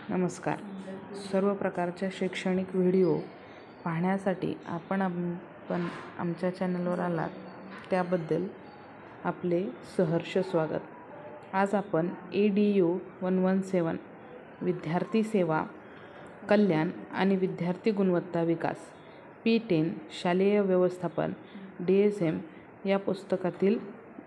नमस्कार. सर्व प्रकारच्या शैक्षणिक व्हिडिओ पाहण्यासाठी आपण आमच्या चॅनलवर आलात त्याबद्दल आपले सहर्ष स्वागत. आज आपण ADU 117 विद्यार्थी सेवा कल्याण आणि विद्यार्थी गुणवत्ता विकास P10 शालेय व्यवस्थापन DSM या पुस्तकातील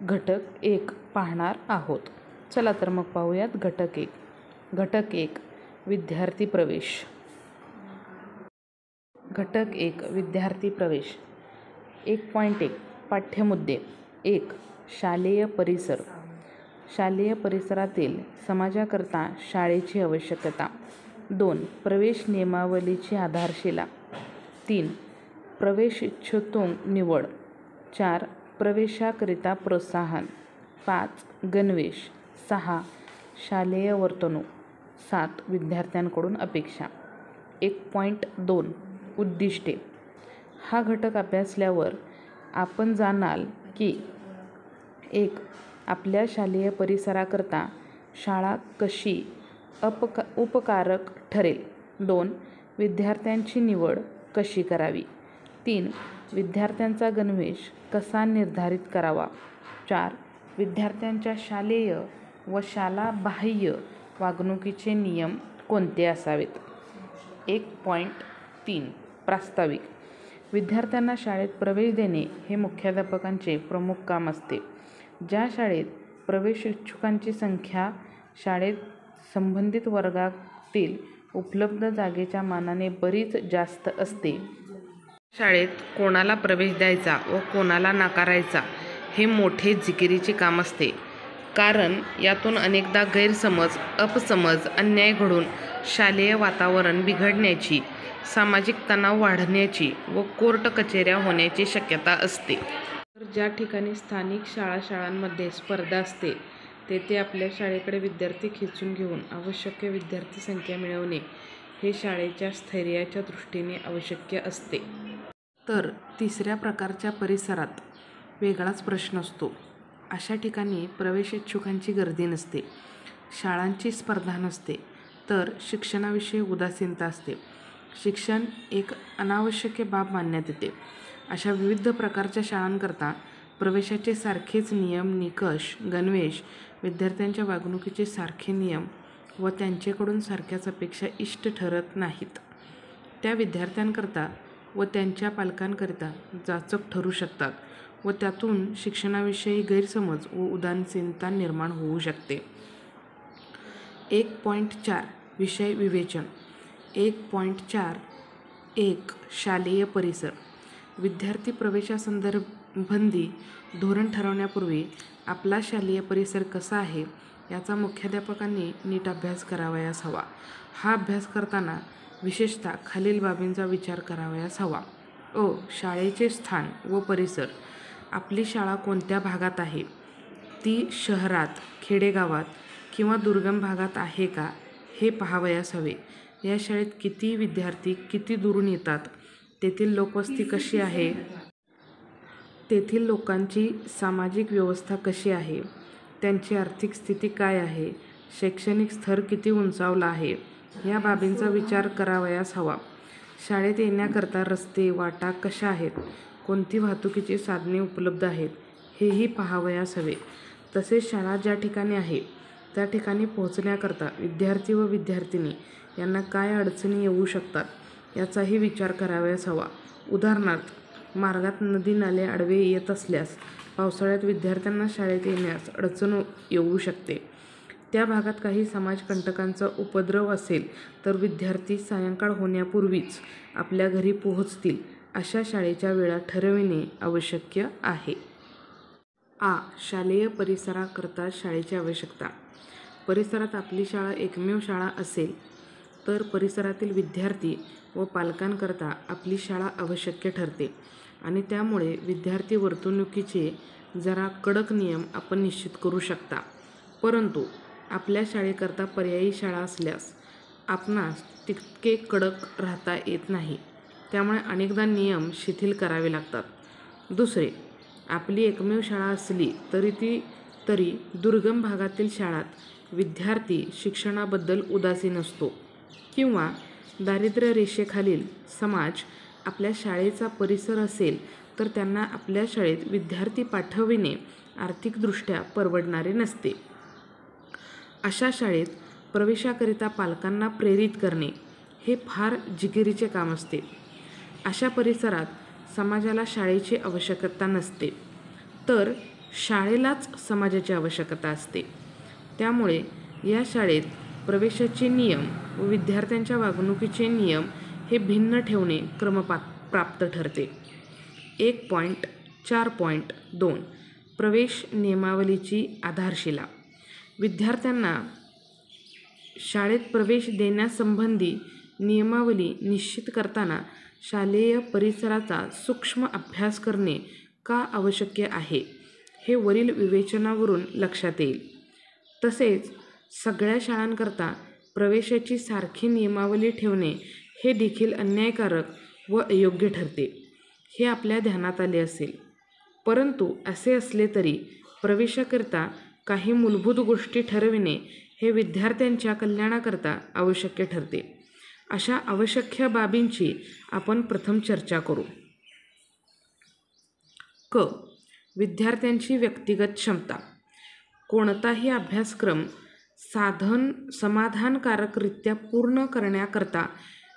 घटक 1 पाहणार आहोत. चला तर मग पाहूयात घटक 1. घटक 1 विद्यार्थी प्रवेश. घटक 1 विद्यार्थी प्रवेश. 1.1 पाठ्यमुद्दे. 1. शालेय परिसर. शालेय परिसरातील समाजाकरता शाळेची आवश्यकता. 2. प्रवेश नियमावलीची आधारशिला. 3. प्रवेशोत्सुक निवड. 4. प्रवेशाकरिता प्रोत्साहन. 5. गणवेश. 6. शालेय वर्तणूक. 7. विद्यार्थ्यांकडून अपेक्षा. 1.2 उद्दिष्टे. हा घटक अभ्यासल्यावर आपण जाणाल की 1. आपल्या शालेय परिसराकरता शाळा कशी उपकारक ठरेल. 2. विद्यार्थ्यांची निवड कशी करावी. 3. विद्यार्थ्यांचा गणवेश कसा निर्धारित करावा. 4. विद्यार्थ्यांच्या शालेय व शालाबाह्य वागणुकीचे नियम कोणते असावेत. 1.3 प्रास्ताविक. विद्यार्थ्यांना शाळेत प्रवेश देणे हे मुख्याध्यापकांचे प्रमुख काम असते. ज्या शाळेत प्रवेश इच्छुकांची संख्या शाळेत संबंधित वर्गातील उपलब्ध जागेच्या मानाने बरीच जास्त असते, शाळेत कोणाला प्रवेश द्यायचा व कोणाला नाकारायचा हे मोठे जिकिरीचे काम असते. कारण यातून अनेकदा गैरसमज, अपसमज, अन्याय घडून शालेय वातावरण बिघडण्याची, सामाजिक तणाव वाढण्याची व कोर्ट कचेऱ्या होण्याची शक्यता असते. तर ज्या ठिकाणी स्थानिक शाळांमध्ये स्पर्धा असते तेथे आपल्या शाळेकडे विद्यार्थी खेचून घेऊन आवश्यक विद्यार्थी संख्या मिळवणे हे शाळेच्या स्थैर्याच्या दृष्टीने आवश्यक असते. तर तिसऱ्या प्रकारच्या परिसरात वेगळाच प्रश्न असतो. अशा ठिकाणी प्रवेश इच्छुकांची गर्दी नसते, शाळांची स्पर्धा नसते, तर शिक्षणाविषयी उदासीनता असते. शिक्षण एक अनावश्यक बाब मानण्यात येते. अशा विविध प्रकारच्या शाळांकरता प्रवेशाचे सारखेच नियम, निकष, गणवेश, विद्यार्थ्यांच्या वागणुकीचे सारखे नियम व त्यांच्याकडून सारख्याच अपेक्षा इष्ट ठरत नाहीत. त्या विद्यार्थ्यांकरता व त्यांच्या पालकांकरिता जाचक ठरू शकतात व त्यातून शिक्षणाविषयी गैरसमज व उदासीनता निर्माण होऊ शकते. 1.4 विषय विवेचन. 1.4.1 शालेय परिसर. विद्यार्थी प्रवेशासंबंधी धोरण ठरवण्यापूर्वी आपला शालेय परिसर कसा आहे याचा मुख्याध्यापकांनी नीट अभ्यास करावयास हवा. हा अभ्यास करताना विशेषतः खालील बाबींचा विचार करावयास हवा. शाळेचे स्थान व परिसर. आपली शाळा कोणत्या भागात आहे, ती शहरात, खेडेगावात किंवा दुर्गम भागात आहे का हे पाहावयास हवे. या शाळेत किती विद्यार्थी किती दुरून येतात, तेथील लोकवस्ती कशी आहे, तेथील लोकांची सामाजिक व्यवस्था कशी आहे, त्यांची आर्थिक स्थिती काय आहे, शैक्षणिक स्तर किती उंचावला आहे या बाबींचा विचार करावयास हवा. शाळेत येण्याकरता रस्ते, वाटा कशा आहेत, कोणती वाहतुकीची साधने उपलब्ध आहेत हेही पाहावयास हवे. तसेच शाळा ज्या ठिकाणी आहे त्या ठिकाणी पोहोचण्याकरता विद्यार्थी व विद्यार्थिनी यांना काय अडचणी येऊ शकतात याचाही विचार करावयास हवा. उदाहरणार्थ, मार्गात नदी नाले आडवे येत असल्यास पावसाळ्यात विद्यार्थ्यांना शाळेत येण्यास अडचण येऊ शकते. त्या भागात काही समाजकंटकांचा उपद्रव असेल तर विद्यार्थी सायंकाळ होण्यापूर्वीच आपल्या घरी पोहोचतील अशा शाळेच्या वेळा ठरविणे आवश्यक आहे. शालेय परिसराकरता शाळेची आवश्यकता. परिसरात आपली शाळा एकमेव शाळा असेल तर परिसरातील विद्यार्थी व पालकांकरता आपली शाळा आवश्यक ठरते आणि त्यामुळे विद्यार्थी वर्तणुकीचे जरा कडक नियम आपण निश्चित करू शकता. परंतु आपल्या शाळेकरता पर्यायी शाळा असल्यास आपणास तितके कडक राहता येत नाही. त्यामुळे अनेकदा नियम शिथिल करावे लागतात. दुसरे, आपली एकमेव शाळा असली तरी दुर्गम भागातील शाळात विद्यार्थी शिक्षणाबद्दल उदासीन असतो. किंवा दारिद्र्य रेषेखालील समाज आपल्या शाळेचा परिसर असेल तर त्यांना आपल्या शाळेत विद्यार्थी पाठविणे आर्थिकदृष्ट्या परवडणारे नसते. अशा शाळेत प्रवेशाकरिता पालकांना प्रेरित करणे हे फार जिकिरीचे काम असते. अशा परिसरात समाजाला शाळेची आवश्यकता नसते, तर शाळेलाच समाजाची आवश्यकता असते. त्यामुळे या शाळेत प्रवेशाचे नियम व विद्यार्थ्यांच्या वागणुकीचे नियम हे भिन्न ठेवणे क्रमप्राप्त ठरते. 1.4.2 प्रवेश नियमावलीची आधारशिला. विद्यार्थ्यांना शाळेत प्रवेश देण्यासंबंधी नियमावली निश्चित करताना शालेय परिसराचा सूक्ष्म अभ्यास करणे का आवश्यक आहे हे वरील विवेचनावरून लक्षात येईल. तसेच सगळ्या शाळांकरता प्रवेशाची सारखी नियमावली ठेवणे हे देखील अन्यायकारक व अयोग्य ठरते हे आपल्या ध्यानात आले असेल. परंतु असे असले तरी प्रवेशाकरिता काही मूलभूत गोष्टी ठरविणे हे विद्यार्थ्यांच्या कल्याणाकरता आवश्यक ठरते. अशा आवश्यक बाबींची आपण प्रथम चर्चा करू. क. विद्यार्थ्यांची व्यक्तिगत क्षमता. कोणताही अभ्यासक्रम समाधानकारकरित्या पूर्ण करण्याकरता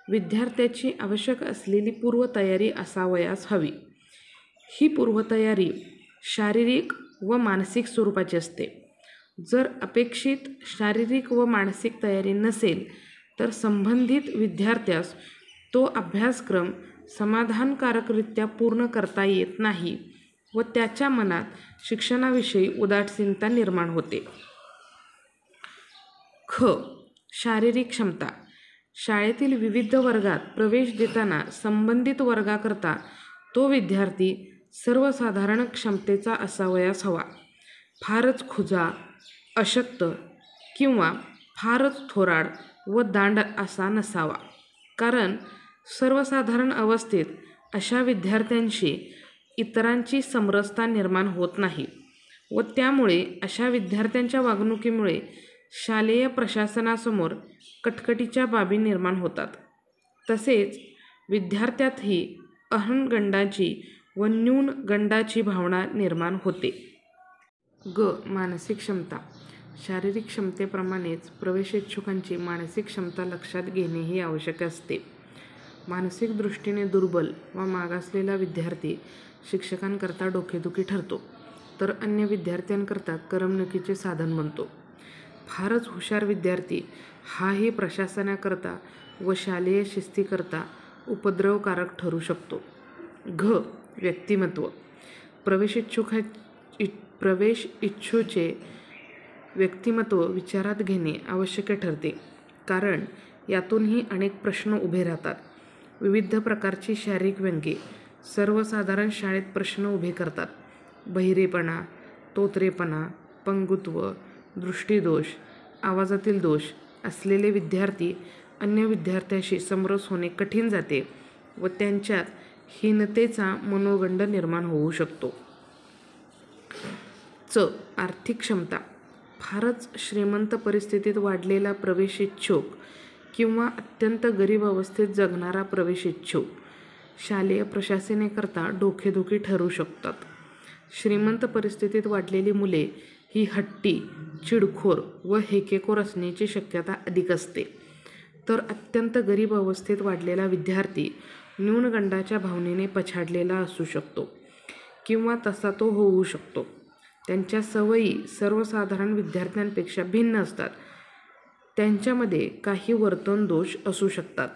विद्यार्थ्याची आवश्यक असलेली पूर्वतयारी असावयास हवी. ही पूर्वतयारी शारीरिक व मानसिक स्वरूपाची असते. जर अपेक्षित शारीरिक व मानसिक तयारी नसेल तर संबंधित विद्यार्थ्यास तो अभ्यासक्रम समाधानकारकरित्या पूर्ण करता येत नाही व त्याच्या मनात शिक्षणाविषयी उदासीनता निर्माण होते. ख. शारीरिक क्षमता. शाळेतील विविध वर्गात प्रवेश देताना संबंधित वर्गाकरता तो विद्यार्थी सर्वसाधारण क्षमतेचा असावयास हवा. फारच खुजा, अशक्त किंवा फारच थोराड व दांड असा नसावा. कारण सर्वसाधारण अवस्थेत अशा विद्यार्थ्यांशी इतरांची समरसता निर्माण होत नाही व त्यामुळे अशा विद्यार्थ्यांच्या वागणुकीमुळे शालेय प्रशासनासमोर कटकटीच्या बाबी निर्माण होतात. तसेच विद्यार्थ्यातही अहंगंडाची व न्यूनगंडाची भावना निर्माण होते. ग. मानसिक क्षमता. शारीरिक क्षमतेप्रमाणेच प्रवेशोत्सुकांची मानसिक क्षमता लक्षात घेणेही आवश्यक असते. मानसिक दृष्टीने दुर्बल व मागासलेला विद्यार्थी शिक्षकांकरता डोकेदुखी ठरतो, तर अन्य विद्यार्थ्यांकरता करमणुकीचे साधन बनतो. फारच हुशार विद्यार्थी हाही प्रशासनाकरता व शालेय शिस्तीकरता उपद्रवकारक ठरू शकतो. घ. व्यक्तिमत्व. प्रवेश इच्छूचे व्यक्तिमत्व विचारात घेणे आवश्यक ठरते, कारण यातूनही अनेक प्रश्न उभे राहतात. विविध प्रकारची शारीरिक व्यंगे सर्वसाधारण शाळेत प्रश्न उभे करतात. बहिरेपणा, तोतरेपणा, पंगुत्व, दृष्टीदोष, आवाजातील दोष असलेले विद्यार्थी अन्य विद्यार्थ्याशी समरस होणे कठीण जाते व त्यांच्यात हीनतेचा मनोगंड निर्माण होऊ शकतो. च. आर्थिक क्षमता. फारच श्रीमंत परिस्थितीत वाढलेला प्रवेशिच्छुक किंवा अत्यंत गरीब अवस्थेत जगणारा प्रवेशिच्छुक शालेय प्रशासनेकरता डोकेदुखी ठरू शकतात. श्रीमंत परिस्थितीत वाढलेली मुले ही हट्टी, चिडखोर व हेकेखोर असण्याची शक्यता अधिक असते, तर अत्यंत गरीब अवस्थेत वाढलेला विद्यार्थी न्यूनगंडाच्या भावनेने पछाडलेला असू शकतो किंवा तसा तो होऊ शकतो. त्यांच्या सवयी सर्वसाधारण विद्यार्थ्यांपेक्षा भिन्न असतात. त्यांच्यामध्ये काही वर्तन दोष असू शकतात.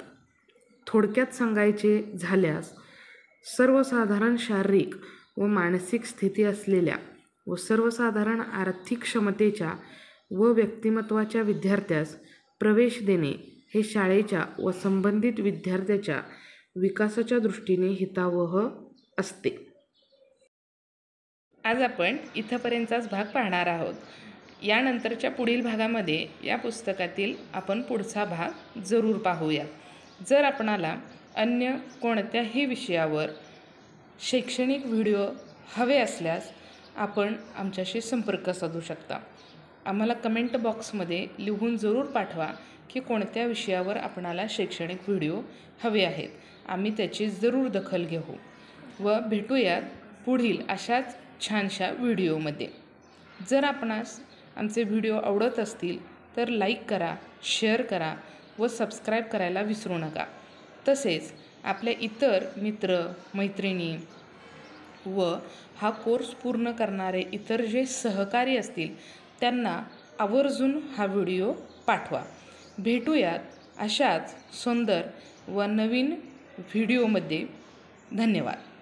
थोडक्यात सांगायचे झाल्यास सर्वसाधारण शारीरिक व मानसिक स्थिती असलेल्या व सर्वसाधारण आर्थिक क्षमतेच्या व व्यक्तिमत्वाच्या विद्यार्थ्यास प्रवेश देणे हे शाळेच्या व संबंधित विद्यार्थ्याच्या विकासाच्या दृष्टीने हितावह असते. आज आपण इथंपर्यंतचाच भाग पाहणार आहोत. यानंतरच्या पुढील भागामध्ये या पुस्तकातील आपण पुढचा भाग जरूर पाहूया. जर आपणाला अन्य कोणत्याही विषयावर शैक्षणिक व्हिडिओ हवे असल्यास आपण आमच्याशी संपर्क साधू शकता. आम्हाला कमेंट बॉक्समध्ये लिहून जरूर पाठवा की कोणत्या विषयावर आपणाला शैक्षणिक व्हिडिओ हवे आहेत. आम्ही त्याची जरूर दखल घेऊ व भेटूयात पुढील अशाच छानशा व्हिडिओमध्ये. जर आपणास आमचे व्हिडिओ आवडत असतील तर लाईक करा, शेअर करा व सबस्क्राईब करायला विसरू नका. तसेच आपल्या इतर मित्र मैत्रिणी व हा कोर्स पूर्ण करणारे इतर जे सहकारी असतील त्यांना आवर्जून हा व्हिडिओ पाठवा. भेटूयात अशाच सुंदर व नवीन व्हिडिओमध्ये. धन्यवाद.